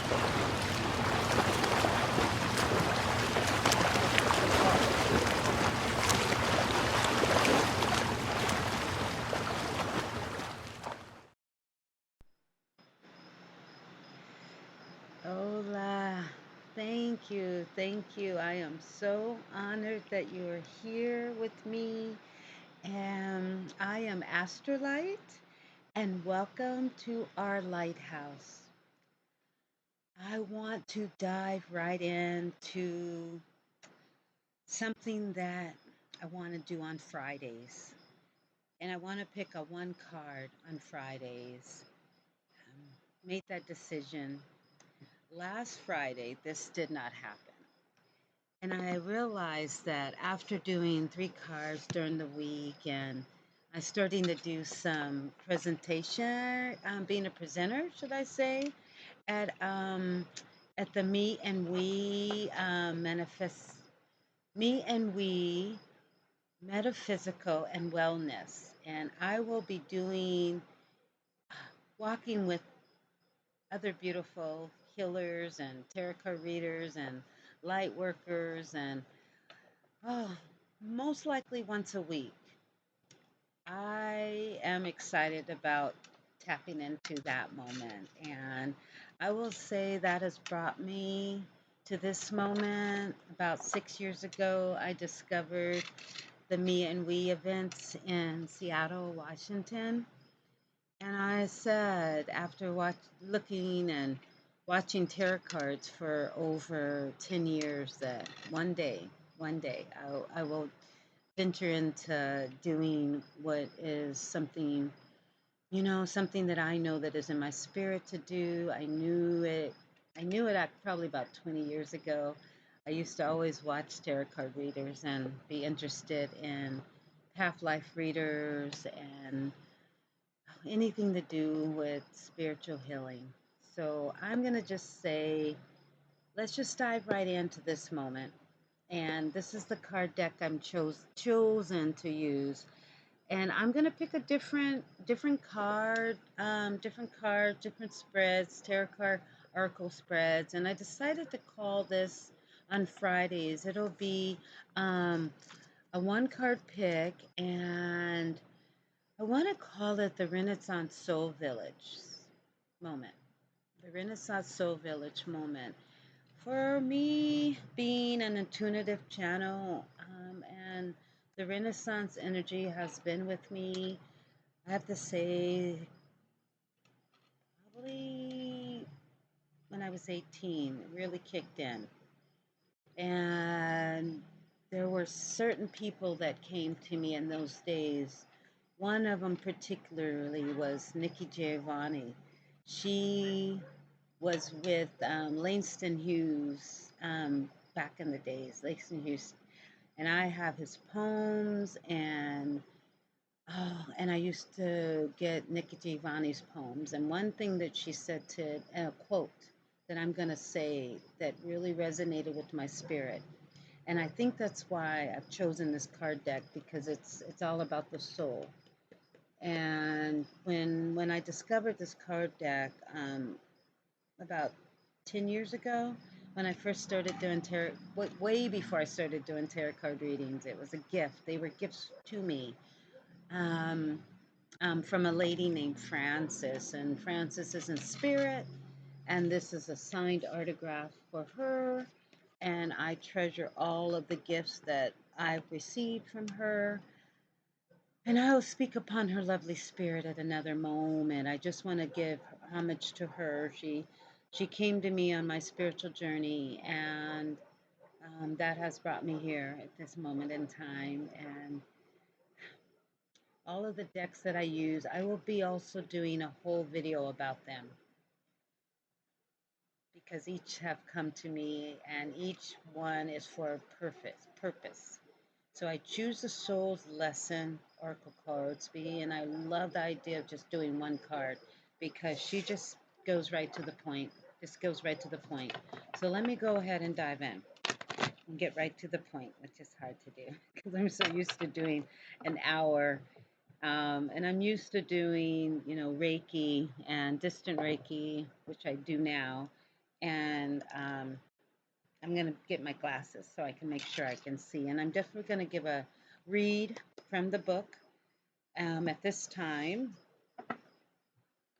Hola. Thank you. Thank you. I am so honored that you are here with me. And I am Astralight, and welcome to our lighthouse. I want to dive right into something that I want to do on Fridays. And I want to pick a one card on Fridays. Made that decision last Friday. This did not happen. And I realized that after doing three cards during the week and I starting to do some presentation, being a presenter, should I say, at um, at the Me and We manifest Me and We Metaphysical and Wellness, and I will be doing walking with other beautiful healers and tarot card readers and light workers and oh, most likely once a week. I am excited about tapping into that moment. And I will say that has brought me to this moment. About 6 years ago, I discovered the Me and We events in Seattle, Washington. And I said, after looking and watching tarot cards for over 10 years, that one day, I will venture into doing what is something, something that I know that is in my spirit to do. I knew it probably about 20 years ago. I used to always watch tarot card readers and be interested in half life readers and anything to do with spiritual healing. So I'm going to just say, let's just dive right into this moment. And this is the card deck I'm chosen to use. And I'm gonna pick a different card, different spreads, tarot card, oracle spreads. And I decided to call this on Fridays. It'll be a one card pick, and I want to call it the Renaissance Soul Village moment. The Renaissance Soul Village moment. For me, being an intuitive channel, and the Renaissance energy has been with me, I have to say, probably when I was 18, it really kicked in. And there were certain people that came to me in those days. One of them particularly was Nikki Giovanni. She was with Langston Hughes back in the days, Langston Hughes, and I have his poems and I used to get Nikki Giovanni's poems. And one thing that she said to a quote that I'm gonna say that really resonated with my spirit, and I think that's why I've chosen this card deck because it's all about the soul. And when I discovered this card deck about 10 years ago, when I first started doing tarot, way before I started doing tarot card readings, it was a gift. They were gifts to me um, from a lady named Frances. And Frances is in spirit, and this is a signed autograph for her. And I treasure all of the gifts that I've received from her. And I'll speak upon her lovely spirit at another moment. I just want to give homage to her. She came to me on my spiritual journey, and that has brought me here at this moment in time. And all of the decks that I use, I will be also doing a whole video about them because each have come to me, and each one is for a purpose. So I choose the Soul's Lesson Oracle cards, and I love the idea of just doing one card because she just goes right to the point. Just goes right to the point. So let me go ahead and dive in and get right to the point, which is hard to do because I'm so used to doing an hour. And I'm used to doing, Reiki and distant Reiki, which I do now, And I'm going to get my glasses so I can make sure I can see. And I'm definitely going to give a read from the book at this time.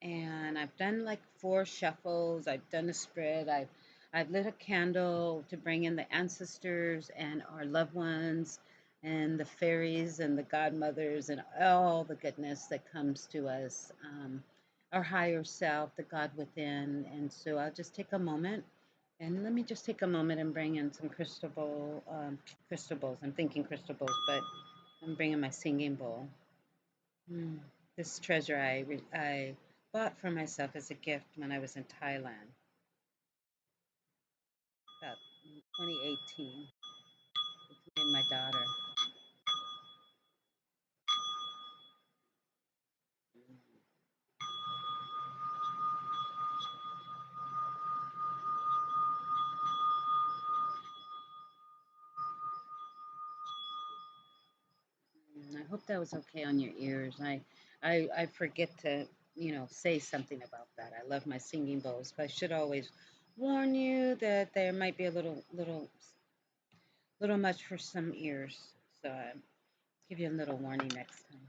And I've done like 4 shuffles. I've done a spread. I've lit a candle to bring in the ancestors and our loved ones and the fairies and the godmothers and all the goodness that comes to us, our higher self, the God within. And so I'll just take a moment and let me just take a moment and bring in some crystal bowls. I'm thinking crystal bowls, but I'm bringing my singing bowl. Mm. This treasure I bought for myself as a gift when I was in Thailand about 2018 with me and my daughter. I hope that was okay on your ears. I forget to, say something about that. I love my singing bowls, but I should always warn you that there might be a little much for some ears. So I give you a little warning next time.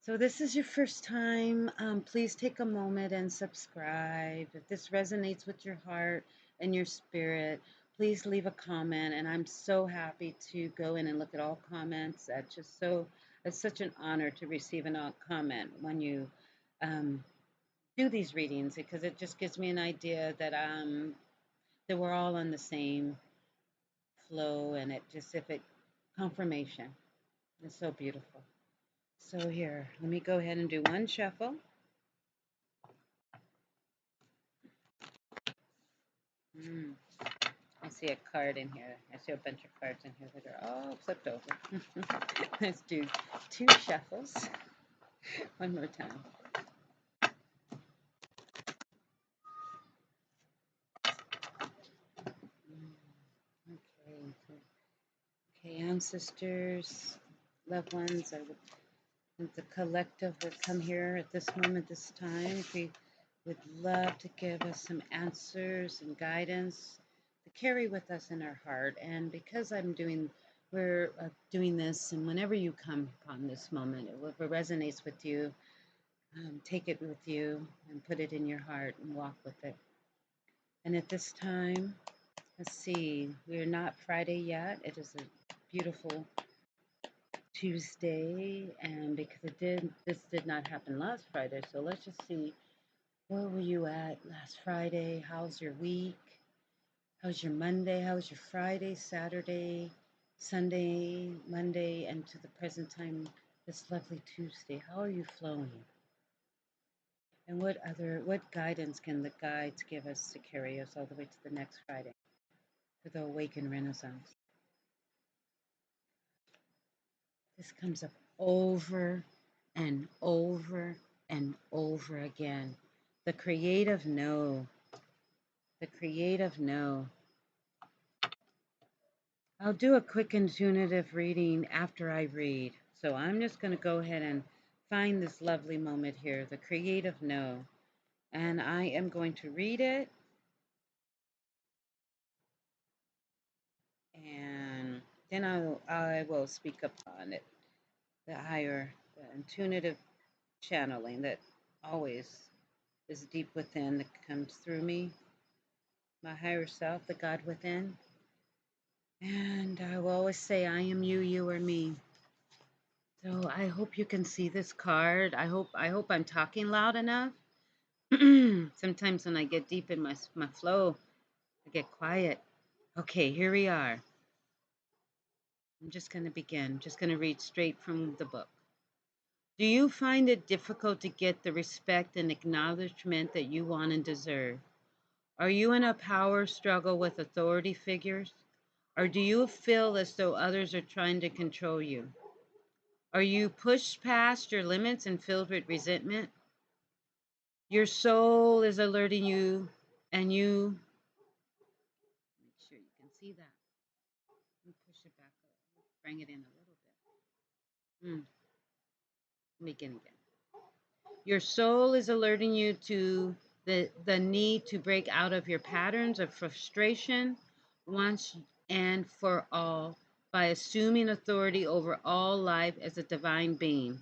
So this is your first time, please take a moment and subscribe. If this resonates with your heart and your spirit, please leave a comment. And I'm so happy to go in and look at all comments. It's such an honor to receive a comment when you um, do these readings, because it just gives me an idea that we're all on the same flow, and if it confirmation. It's so beautiful. So here, let me go ahead and do one shuffle. Mm, I see a card in here. I see a bunch of cards in here that are all flipped over. Let's do 2 shuffles. One more time. Okay. Okay, ancestors, loved ones, the collective would come here at this moment, this time. We would love to give us some answers and guidance to carry with us in our heart. And because we're doing this, and whenever you come upon this moment, if it resonates with you, take it with you and put it in your heart and walk with it. And at this time, let's see, we're not Friday yet. It is a beautiful Tuesday, and because this did not happen last Friday, so let's just see, where were you at last Friday? How's your week? How's your Monday? How's your Friday, Saturday, Sunday, Monday, and to the present time, this lovely Tuesday? How are you flowing? And what guidance can the guides give us to carry us all the way to the next Friday, to the Awakened Renaissance? This comes up over and over and over again. The creative no. The creative no. I'll do a quick intuitive reading after I read. So I'm just going to go ahead and find this lovely moment here, the creative no. And I am going to read it. And then I will speak upon it. The intuitive channeling that always is deep within, that comes through me, my higher self, the God within. And I will always say, I am you, you are me. So I hope you can see this card. I hope I'm talking loud enough. Sometimes when I get deep in my flow, I get quiet. Okay, here we are. I'm just going to begin. Just going to read straight from the book. Do you find it difficult to get the respect and acknowledgement that you want and deserve? Are you in a power struggle with authority figures? Or do you feel as though others are trying to control you? Are you pushed past your limits and filled with resentment? Your soul is alerting you, and you make sure you can see that. Let me push it back up. Bring it in a little bit. Let me begin again. Your soul is alerting you to the need to break out of your patterns of frustration once and for all by assuming authority over all life as a divine being.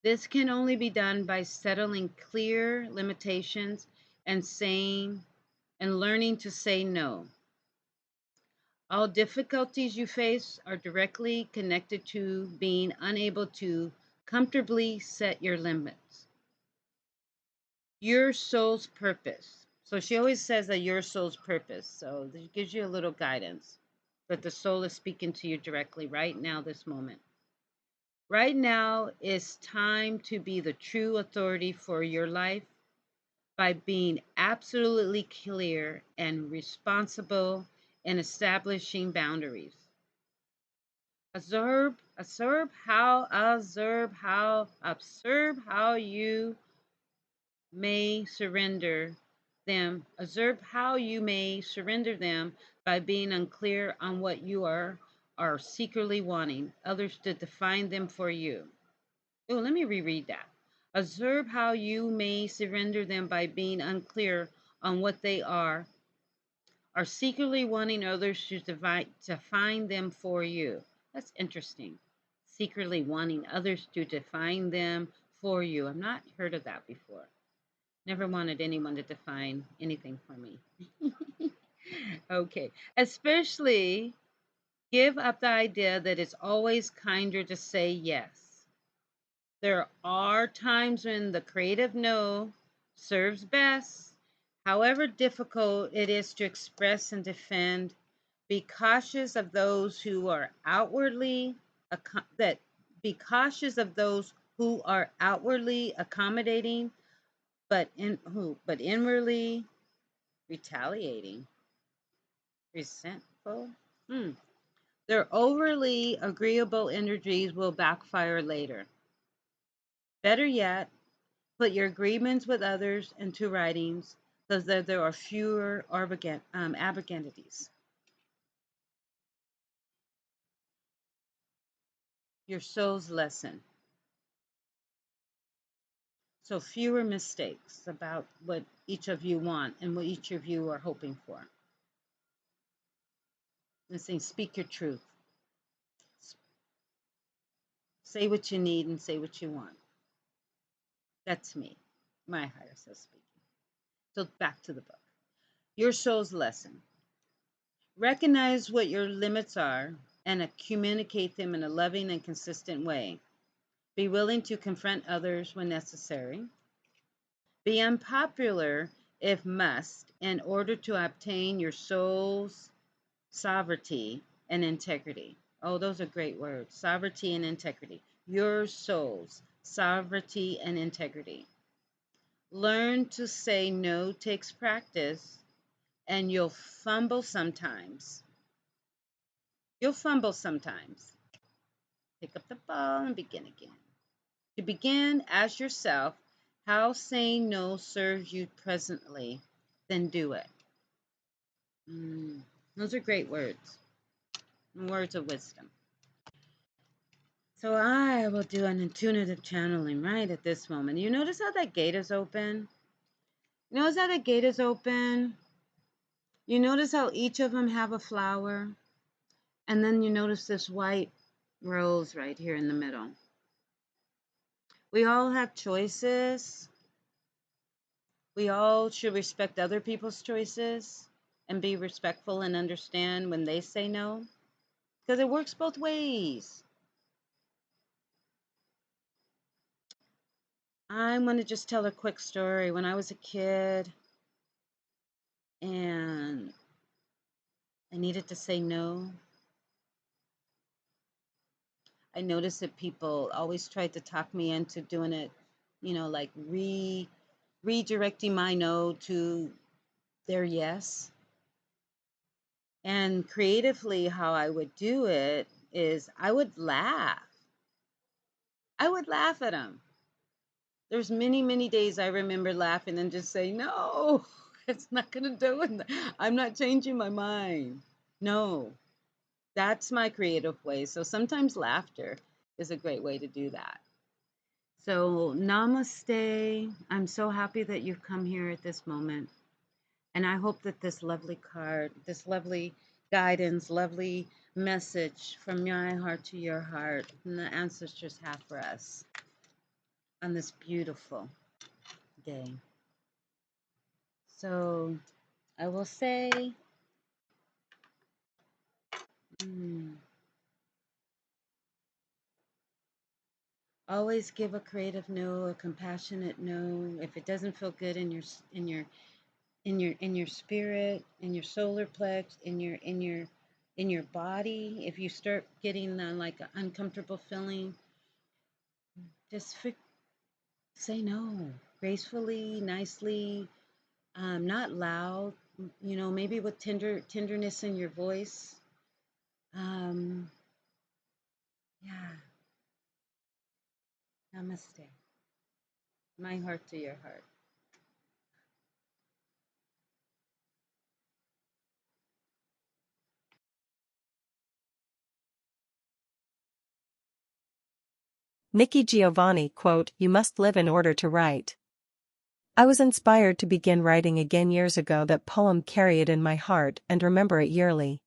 This can only be done by settling clear limitations and saying and learning to say no. All difficulties you face are directly connected to being unable to comfortably set your limits. Your soul's purpose. So she always says that your soul's purpose. So this gives you a little guidance that the soul is speaking to you directly right now, this moment. Right now is time to be the true authority for your life by being absolutely clear and responsible in establishing boundaries. Observe how you may surrender them. Observe how you may surrender them by being unclear on what you are secretly wanting others to define them for you. Oh, let me reread that. Observe how you may surrender them by being unclear on what they are secretly wanting others to define them for you. That's interesting. Secretly wanting others to define them for you. I've not heard of that before. Never wanted anyone to define anything for me. Okay. Especially give up the idea that it's always kinder to say yes. There are times when the creative no serves best. However difficult it is to express and defend, be cautious of those who are outwardly that be cautious of those who are outwardly accommodating but inwardly retaliating, resentful. Their overly agreeable energies will backfire later. Better yet, put your agreements with others into writings so that there are fewer ambiguities. Your soul's lesson. So fewer mistakes about what each of you want and what each of you are hoping for. And saying, speak your truth. Say what you need and say what you want. That's me, my higher self speaking. So back to the book. Your soul's lesson. Recognize what your limits are and communicate them in a loving and consistent way. Be willing to confront others when necessary. Be unpopular if must in order to obtain your soul's sovereignty and integrity. Oh, those are great words. Sovereignty and integrity. Your soul's sovereignty and integrity. Learn to say no takes practice, and you'll fumble sometimes. You'll fumble sometimes. Pick up the ball and begin again. To begin, ask yourself how saying no serves you presently, then do it. Those are great words. Words of wisdom. So I will do an intuitive channeling right at this moment. You notice how that gate is open? You notice how that gate is open? You notice how each of them have a flower? And then you notice this white rose right here in the middle. We all have choices. We all should respect other people's choices and be respectful and understand when they say no, because it works both ways. I want to just tell a quick story. When I was a kid and I needed to say no, I noticed that people always tried to talk me into doing it, like redirecting my no to their yes. And creatively, how I would do it is I would laugh. I would laugh at them. There's many, many days I remember laughing and just saying, no, it's not going to do it. I'm not changing my mind. No, that's my creative way. So sometimes laughter is a great way to do that. So, namaste. I'm so happy that you've come here at this moment. And I hope that this lovely card, this lovely guidance, lovely message from my heart to your heart, and the ancestors have for us on this beautiful day. So, I will say, always give a creative no, a compassionate no. If it doesn't feel good in your spirit, in your solar plex, in your body, if you start getting like an uncomfortable feeling, just say no gracefully, nicely, not loud. Maybe with tenderness in your voice. Um, yeah. Namaste. My heart to your heart. Nikki Giovanni quote, "You must live in order to write." I was inspired to begin writing again years ago. That poem, carry it in my heart and remember it yearly.